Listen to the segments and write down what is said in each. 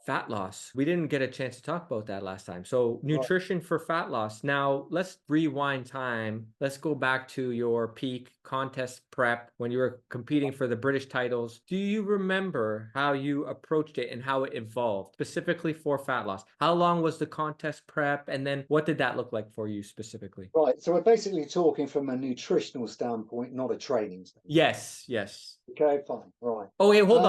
Fat loss. We didn't get a chance to talk about that last time. So nutrition for fat loss. Now let's rewind time. Let's go back to your peak contest prep when you were competing for the British titles. Do you remember how you approached it and how it evolved specifically for fat loss? How long was the contest prep? And then what did that look like for you specifically? Right. So we're basically talking from a nutritional standpoint, not a training standpoint. Yes. Okay, fine. Right. Oh, wait, hold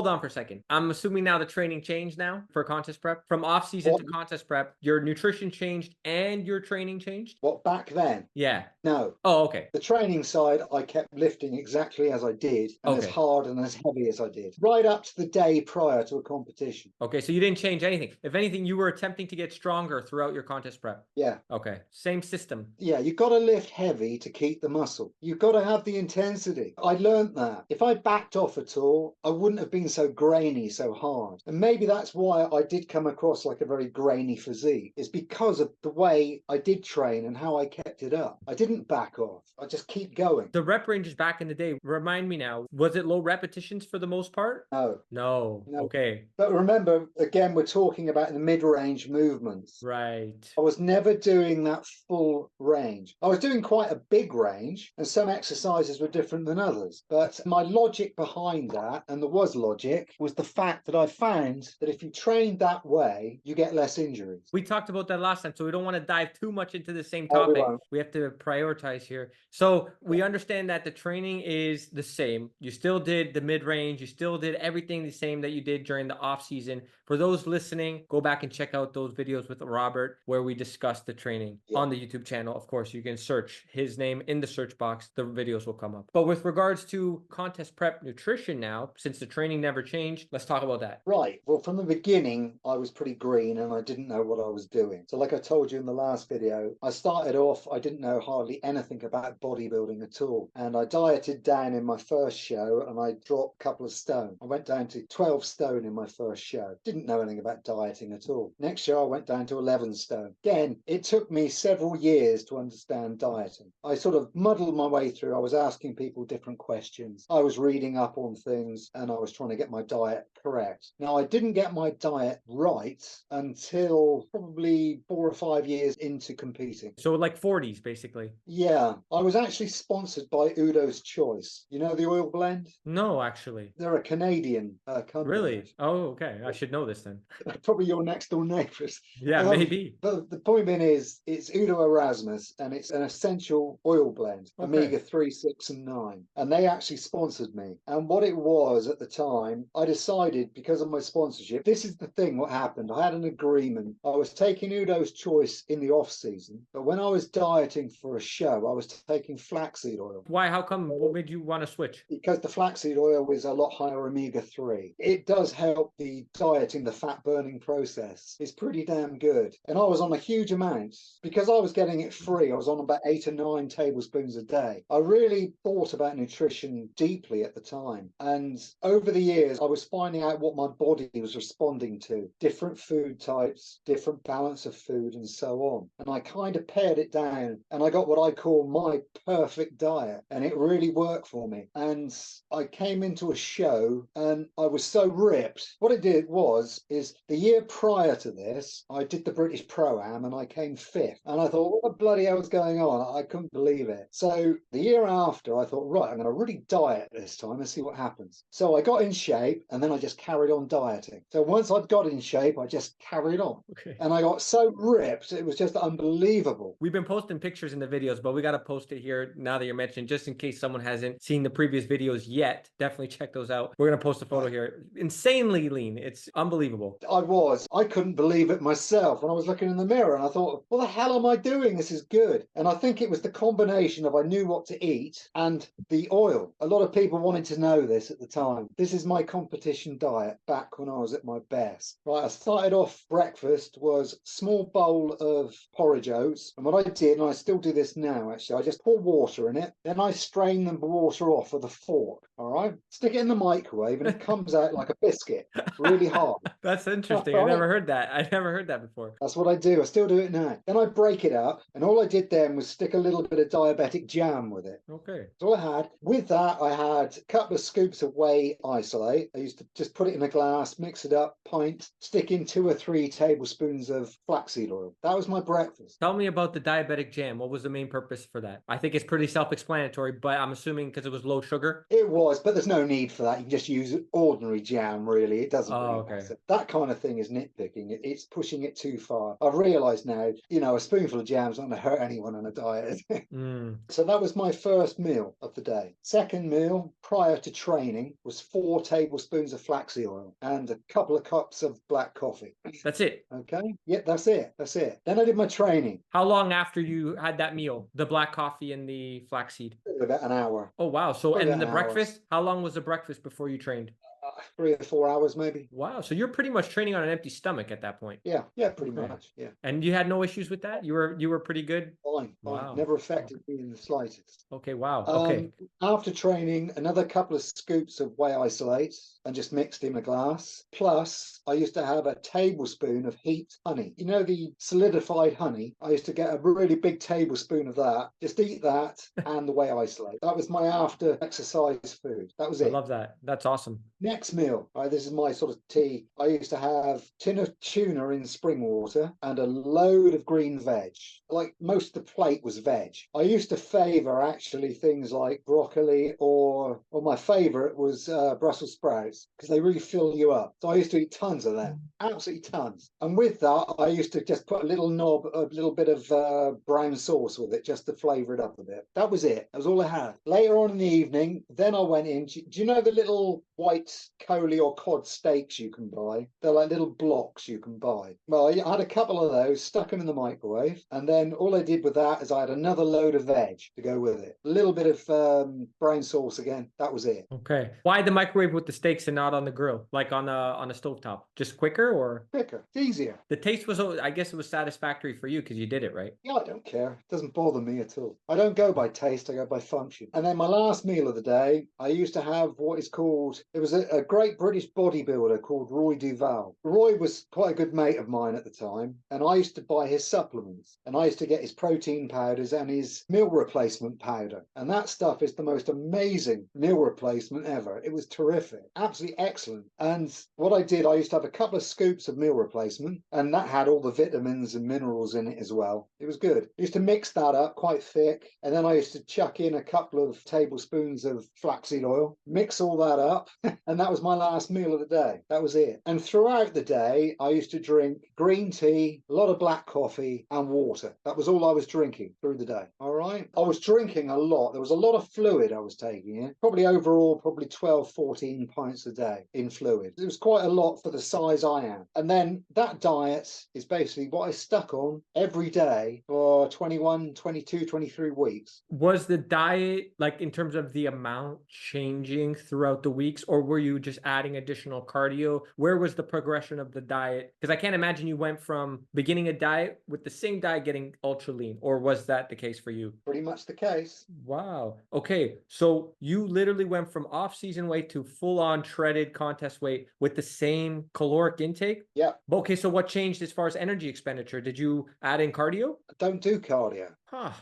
on for a second. I'm assuming now the training changed now for contest prep? From off-season to contest prep, your nutrition changed and your training changed? What, back then? Yeah. No. Oh, okay. The training side, I kept lifting exactly as I did and as hard and as heavy as I did, right up to the day prior to a competition. Okay, so you didn't change anything. If anything, you were attempting to get stronger throughout your contest prep. Yeah. Okay, same system. Yeah, you've got to lift heavy to keep the muscle. You've got to have the intensity. I learned that. If I backed off at all, I wouldn't have been so grainy, so hard. And maybe that's why I did come across like a very grainy physique, is because of the way I did train and how I kept it up. I didn't back off. I just keep going. The rep ranges back in the day, remind me now, was it low repetitions for the most part? No. Okay. But remember, again, we're talking about the mid-range movements. Right. I was never doing that full range. I was doing quite a big range, and some exercises were different than others. But my logic behind that, and there was logic, was the fact that I found that if you train that way, you get less injuries. We talked about that last time, so we don't want to dive too much into the same topic. We have to prioritize here. So we understand that the training is the same. You still did the mid-range. You still did everything the same that you did during the off-season. For those listening, go back and check out those videos with Robert where we discussed the training on the YouTube channel. Of course, you can search his name in the search box. The videos will come up. But with regards to contest prep nutrition now, since the training never changed, let's talk about that. Right. Well, from the beginning, I was pretty green and I didn't know what I was doing. So like I told you in the last video, I started off, I didn't know hardly anything about bodybuilding at all. And I dieted down in my first show and I dropped a couple of stone. I went down to 12 stone in my first show. Didn't know anything about dieting at all. Next show, I went down to 11 stone. Again, it took me several years to understand dieting. I sort of muddled my way through. I was asking people different questions. I was reading up on things and I was trying to get my diet correct. Now, I didn't get my diet right until probably 4 or 5 years into competing. So like 40s, basically. Yeah. I was actually sponsored by Udo's Choice. You know the oil blend? No, actually. They're a Canadian company. Really? Oh, okay. I should know this then. Probably your next door neighbours. Yeah, maybe. But the point being is, it's Udo Erasmus and it's an essential oil blend, omega 3, 6 and 9. And they actually sponsored me. And what it was at the time, I decided because of my sponsorship, this is the thing what happened. I had an agreement. I was taking Udo's Choice in the off season, but when I was dieting for a show, I was taking flaxseed oil. Why? How come? What made you want to switch? Because the flaxseed oil is a lot higher omega 3. It does help the dieting, the fat burning process. It's pretty damn good. And I was on a huge amount because I was getting it free. I was on about 8 or 9 tablespoons a day. I really thought about nutrition deeply at the time. And over the years, I was finding out what my body was responding to, different food types, different balance of food, and so on. And I kind of pared it down and I got what I call my perfect diet. And it really worked for me. And I came into a show and I was so ripped. What it did is the year prior to this, I did the British Pro-Am and I came 5th. And I thought, what the bloody hell was going on? I couldn't believe it. So the year after, I thought, right, I'm going to really diet this time and see what happens. So I got in shape and then I just carried on dieting. So once I'd got in shape, I just carried on. Okay. And I got so ripped, it was just unbelievable. We've been posting pictures in the videos, but we got to post it here now that you're mentioning, just in case someone hasn't seen the previous videos yet. Definitely check those out. We're going to post a photo here. Insanely lean. It's unbelievable. I couldn't believe it myself when I was looking in the mirror and I thought, what the hell am I doing? This is good. And I think it was the combination of I knew what to eat and the oil. A lot of people wanted to know this at the time. This is my competition diet back when I was at my best. Right, I started off, breakfast was small bowl of porridge oats. And what I did, and I still do this now actually, I just pour water in it. Then I strain the water off with a fork. All right, stick it in the microwave, and it comes out like a biscuit, really hard. That's interesting. I All right. never heard that. I never heard that before. That's what I do. I still do it now. Then I break it up, and all I did then was stick a little bit of diabetic jam with it. Okay. That's all I had. With that, I had a couple of scoops of whey isolate. I used to just put it in a glass, mix it up, pint, stick in 2 or 3 tablespoons of flaxseed oil. That was my breakfast. Tell me about the diabetic jam. What was the main purpose for that? I think it's pretty self-explanatory, but I'm assuming because it was low sugar. It was, but there's no need for that. You can just use ordinary jam, really. It doesn't really okay. matter. That kind of thing is nitpicking. It's pushing it too far. I've realised now, a spoonful of jam's not going to hurt anyone on a diet. So that was my first meal of the day. Second meal, prior to training, was 4 tablespoons of flaxseed oil and a couple of cups of black coffee. That's it. Okay. Yeah, that's it. That's it. Then I did my training. How long after you had that meal? The black coffee and the flaxseed? About an hour. Oh, wow. So, and the breakfast? Hours. How long was the breakfast before you trained? 3 or 4 hours, maybe. Wow. So you're pretty much training on an empty stomach at that point. Yeah, pretty much. Yeah. And you had no issues with that? You were pretty good? Fine. Wow. Never affected me in the slightest. Okay, wow. Okay. After training, another couple of scoops of whey isolate and just mixed in a glass. Plus, I used to have a tablespoon of heat honey. You know, the solidified honey? I used to get a really big tablespoon of that. Just eat that and the whey isolate. That was my after exercise food. That was it. I love that. That's awesome. Next meal, this is my sort of tea. I used to have tin of tuna in spring water and a load of green veg. Like most of the plate was veg. I used to favour actually things like broccoli or my favourite was Brussels sprouts because they really fill you up. So I used to eat tons of them, absolutely tons. And with that, I used to just put a little bit of brown sauce with it just to flavour it up a bit. That was it. That was all I had. Later on in the evening, then I went in. Do you know the little white coley or cod steaks you can buy? They're like little blocks you can buy. Well, I had a couple of those, stuck them in the microwave, and then all I did with that is I had another load of veg to go with it. A little bit of brown sauce again. That was it. Okay. Why the microwave with the steaks and not on the grill, like on a stovetop? Just quicker or? Quicker. It's easier. The taste was, I guess it was satisfactory for you because you did it, right? Yeah, I don't care. It doesn't bother me at all. I don't go by taste, I go by function. And then my last meal of the day, I used to have what is called, it was a great British bodybuilder called Roy Duval. Roy was quite a good mate of mine at the time, and I used to buy his supplements, and I used to get his protein powders and his meal replacement powder. And that stuff is the most amazing meal replacement ever. It was terrific, absolutely excellent. And what I did, I used to have a couple of scoops of meal replacement, and that had all the vitamins and minerals in it as well. It was good. I used to mix that up quite thick, and then I used to chuck in a couple of tablespoons of flaxseed oil, mix all that up, and that was my last meal of the day. That was it. And throughout the day, I used to drink green tea, a lot of black coffee, and water. That was all I was drinking through the day. All right. I was drinking a lot. There was a lot of fluid I was taking in. Probably overall, 12, 14 pints a day in fluid. It was quite a lot for the size I am. And then that diet is basically what I stuck on every day for 21, 22, 23 weeks. Was the diet, like in terms of the amount, changing throughout the weeks, or were you just adding additional cardio? Where was the progression of the diet? Because I can't imagine you went from beginning a diet with the same diet getting ultra lean, or was that the case for you? Pretty much the case. Wow. Okay. So you literally went from off-season weight to full-on shredded contest weight with the same caloric intake? Yeah. Okay. So what changed as far as energy expenditure? Did you add in cardio? I don't do cardio.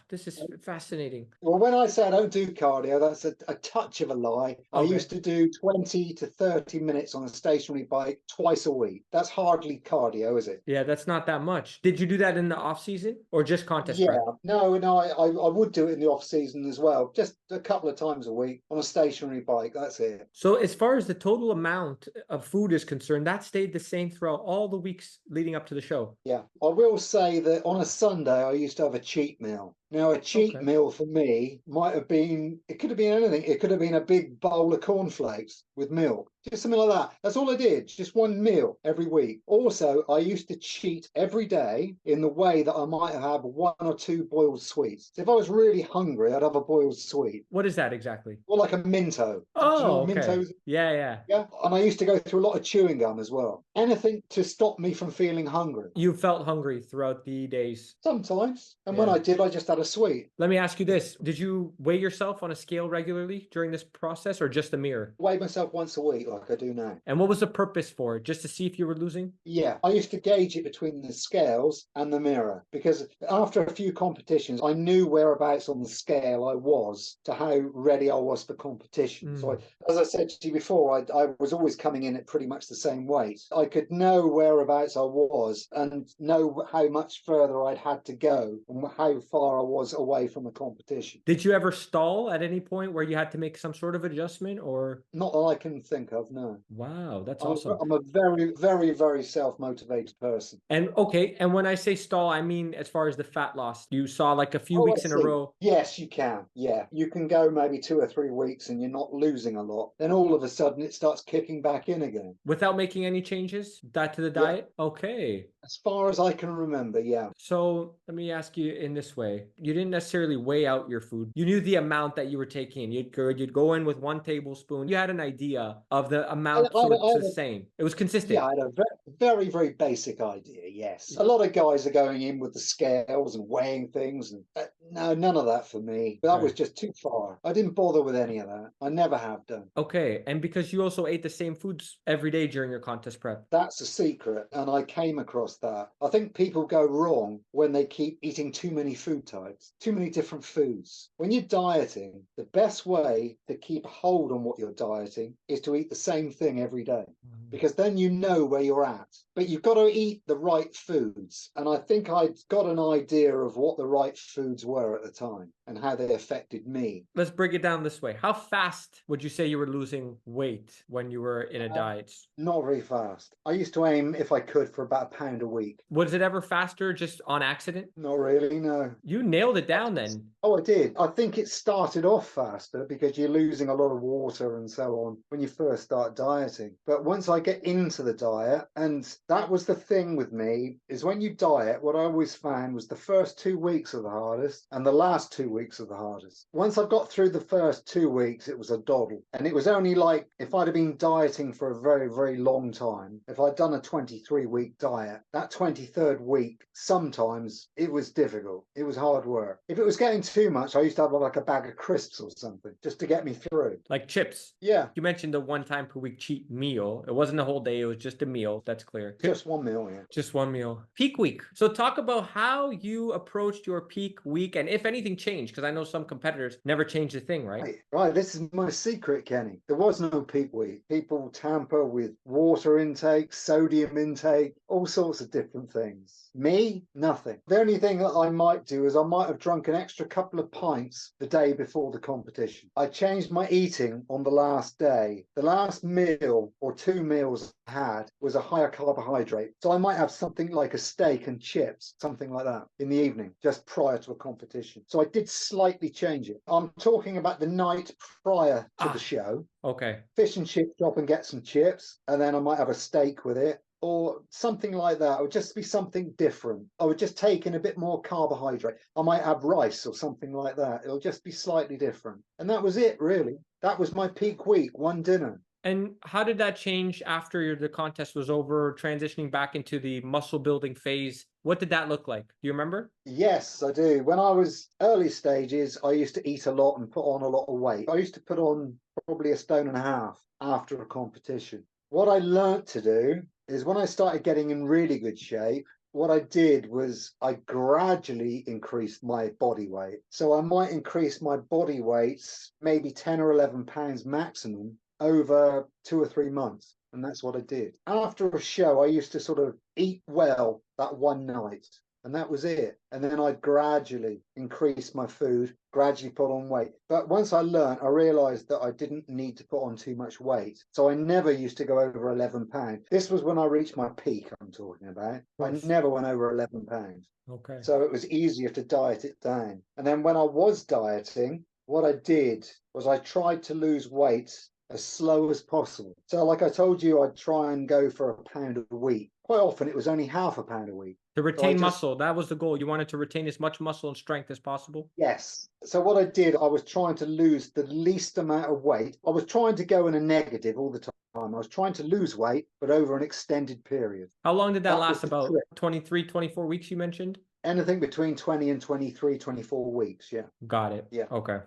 This is fascinating. Well, when I say I don't do cardio, that's a touch of a lie. I used to do 20 to 30 minutes on a stationary bike twice a week. That's hardly cardio, is it? Yeah, that's not that much. Did you do that in the off season or just contest prep? No, I would do it in the off season as well. Just a couple of times a week on a stationary bike. That's it. So as far as the total amount of food is concerned, that stayed the same throughout all the weeks leading up to the show. Yeah, I will say that on a Sunday, I used to have a cheat meal. Now, a cheat meal for me might have been, it could have been anything. It could have been a big bowl of cornflakes with milk. Just something like that. That's all I did. Just one meal every week. Also, I used to cheat every day in the way that I might have one or two boiled sweets. So if I was really hungry, I'd have a boiled sweet. What is that exactly? Or like a Minto. Do you know Oh, what okay. Mintos? Yeah, yeah. Yeah. And I used to go through a lot of chewing gum as well. Anything to stop me from feeling hungry. You felt hungry throughout the days. Sometimes. And when Yeah. I did, I just had a sweet. Let me ask you this. Did you weigh yourself on a scale regularly during this process or just a mirror? Weigh myself once a week like I do now. And what was the purpose for it? Just to see if you were losing? Yeah, I used to gauge it between the scales and the mirror because after a few competitions, I knew whereabouts on the scale I was to how ready I was for competition. So, as I said to you before, I was always coming in at pretty much the same weight. I could know whereabouts I was and know how much further I'd had to go and how far I was away from the competition. Did you ever stall at any point where you had to make some sort of adjustment or? Not that I can think of, no. Wow, that's awesome. I'm a very, very, very self-motivated person. And okay, and when I say stall, I mean as far as the fat loss, you saw like a few weeks in a row. Yes, you can. Yeah, you can go maybe 2 or 3 weeks and you're not losing a lot. Then all of a sudden it starts kicking back in again. Without making any changes that to the diet? Okay. As far as I can remember, yeah. So let me ask you in this way. You didn't necessarily weigh out your food. You knew the amount that you were taking. You'd go in with 1 tablespoon. You had an idea of the amount, so it's the same. It was consistent. Yeah, I had a very, very basic idea, yes. A lot of guys are going in with the scales and weighing things. And no, none of that for me. That was just too far. I didn't bother with any of that. I never have done. Okay, and because you also ate the same foods every day during your contest prep. That's a secret, and I came across that. I think people go wrong when they keep eating too many food types, too many different foods. When you're dieting, the best way to keep a hold on what you're dieting is to eat the same thing every day, because then you know where you're at. But you've got to eat the right foods. And I think I'd got an idea of what the right foods were at the time and how they affected me. Let's break it down this way. How fast would you say you were losing weight when you were in a diet? Not very fast. I used to aim, if I could, for about £1 a week. Was it ever faster just on accident? Not really, no. You nailed it down then. Oh, I did. I think it started off faster because you're losing a lot of water and so on when you first start dieting. But once I get into the diet, and that was the thing with me, is when you diet, what I always found was the first 2 weeks are the hardest and the last 2 weeks are the hardest. Once I got through the first 2 weeks, it was a doddle. And it was only like if I'd have been dieting for a very, very long time, if I'd done a 23-week diet, that 23rd week, sometimes it was difficult. It was hard work. If it was getting too much, I used to have like a bag of crisps or something just to get me through. Like chips? Yeah. You mentioned the 1 time per week cheat meal. It wasn't a whole day. It was just a meal. That's clear. Just one meal, yeah. Just one meal. Peak week. So talk about how you approached your peak week and if anything changed, because I know some competitors never change a thing, right? Right. This is my secret, Kenny. There was no peak week. People tamper with water intake, sodium intake, all sorts of different things. Me, nothing. The only thing that I might do is I might have drunk an extra couple of pints the day before the competition. I changed my eating on the last day. The last meal or 2 meals I had was a higher carbohydrate. So I might have something like a steak and chips, something like that, in the evening, just prior to a competition. So I did slightly change it. I'm talking about the night prior to the show. Okay. Fish and chip shop and get some chips, and then I might have a steak with it. Or something like that. It would just be something different. I would just take in a bit more carbohydrate. I might have rice or something like that. It'll just be slightly different. And that was it, really. That was my peak week, one dinner. And how did that change after the contest was over, transitioning back into the muscle building phase? What did that look like? Do you remember? Yes, I do. When I was early stages, I used to eat a lot and put on a lot of weight. I used to put on probably 1.5 stone after a competition. What I learnt to do is when I started getting in really good shape, what I did was I gradually increased my body weight. So I might increase my body weights maybe 10 or 11 pounds maximum over 2 or 3 months. And that's what I did. After a show, I used to sort of eat well that one night. And that was it. And then I gradually increased my food, gradually put on weight. But once I learned, I realized that I didn't need to put on too much weight. So I never used to go over 11 pounds. This was when I reached my peak, I'm talking about. I never went over 11 pounds. Okay. So it was easier to diet it down. And then when I was dieting, what I did was I tried to lose weight as slow as possible. So like I told you, I'd try and go for a pound a week. Quite often it was only half a pound a week. To retain muscle, that was the goal. You wanted to retain as much muscle and strength as possible? Yes. So what I did, I was trying to lose the least amount of weight. I was trying to go in a negative all the time. I was trying to lose weight, but over an extended period. How long did that last? About 23, 24 weeks, you mentioned? Anything between 20 and 23, 24 weeks. Yeah. Got it. Yeah. Okay.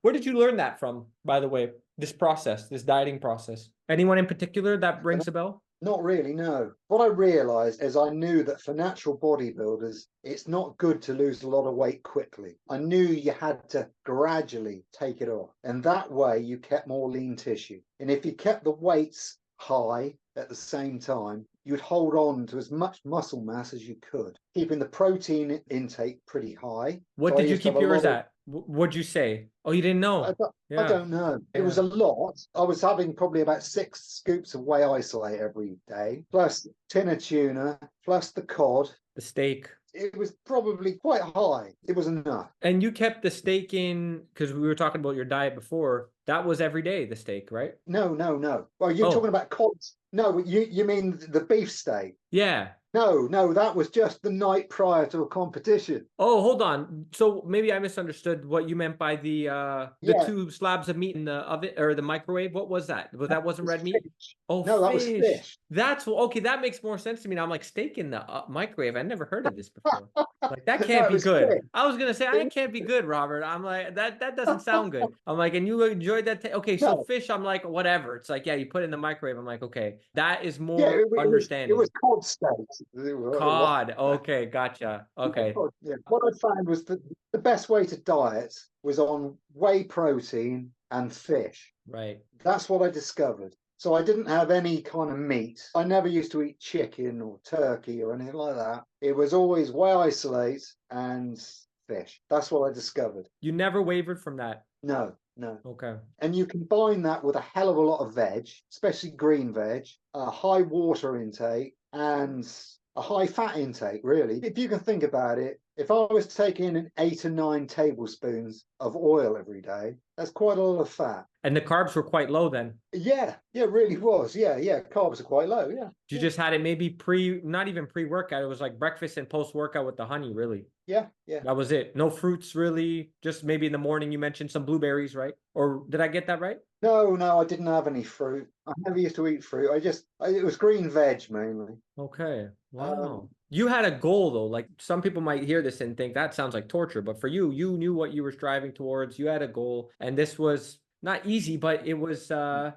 Where did you learn that from, by the way? This process, this dieting process? Anyone in particular that rings a bell? Not really, no. What I realized is I knew that for natural bodybuilders, it's not good to lose a lot of weight quickly. I knew you had to gradually take it off. And that way you kept more lean tissue. And if you kept the weights high at the same time, you'd hold on to as much muscle mass as you could, keeping the protein intake pretty high. What did you keep yours at? What'd you say? Oh, you didn't know? I don't know. It was a lot. I was having probably about 6 scoops of whey isolate every day, plus tin of tuna, plus the cod. The steak. It was probably quite high. It was enough. And you kept the steak in, because we were talking about your diet before. That was every day, the steak, right? No. Well, you're talking about cod. No, you mean the beef steak? Yeah. No, that was just the night prior to a competition. Oh, hold on. So maybe I misunderstood what you meant by the 2 slabs of meat in the oven or the microwave. What was that? That wasn't red meat? Fish. Oh, no, that was fish. That's okay. That makes more sense to me now. I'm like, steak in the microwave. I never heard of this before. Like, that can't be good. Fish. I was gonna say that can't be good, Robert. I'm like, that doesn't sound good. I'm like, and you enjoyed that? Okay, so fish. I'm like, whatever. It's like, yeah, you put it in the microwave. I'm like, okay, that is more understanding. It was cod steak. Cod. Okay, gotcha. Okay. Yeah. What I found was that the best way to diet was on whey protein and fish. Right. That's what I discovered. So I didn't have any kind of meat. I never used to eat chicken or turkey or anything like that. It was always whey isolate and fish. That's what I discovered. You never wavered from that? No. Okay. And you combine that with a hell of a lot of veg, especially green veg, a high water intake, and a high fat intake, really. If you can think about it, if I was taking an 8 or 9 tablespoons of oil every day, that's quite a lot of fat. And the carbs were quite low then? Yeah, it really was. Yeah, carbs are quite low, yeah. You just had it maybe not even pre-workout. It was like breakfast and post-workout with the honey, really? Yeah. That was it. No fruits, really? Just maybe in the morning you mentioned some blueberries, right? Or did I get that right? No, I didn't have any fruit. I never used to eat fruit. It was green veg mainly. Okay. Wow. You had a goal though. Like, some people might hear this and think that sounds like torture, but for you, you knew what you were striving towards. You had a goal, and this was not easy, but it was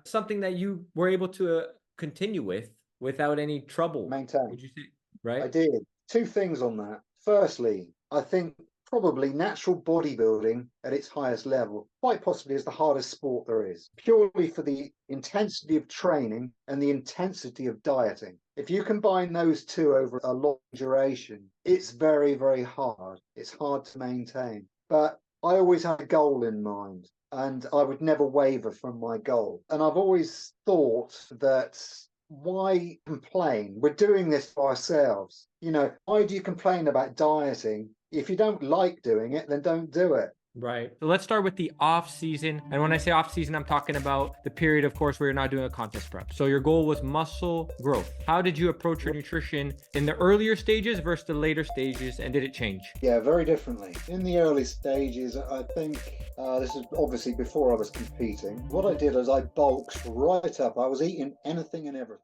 something that you were able to continue with without any trouble. Maintain. Would you say? Right? I did. 2 things on that. Firstly, I think probably natural bodybuilding at its highest level quite possibly is the hardest sport there is, purely for the intensity of training and the intensity of dieting. If you combine those 2 over a long duration, it's very, very hard. It's hard to maintain. But I always had a goal in mind, and I would never waver from my goal. And I've always thought that, why complain? We're doing this for ourselves. Why do you complain about dieting? If you don't like doing it, then don't do it. Right. So let's start with the off season. And when I say off season, I'm talking about the period, of course, where you're not doing a contest prep. So your goal was muscle growth. How did you approach your nutrition in the earlier stages versus the later stages, and did it change? Yeah, very differently. In the early stages, I think this is obviously before I was competing. What I did is I bulked right up. I was eating anything and everything.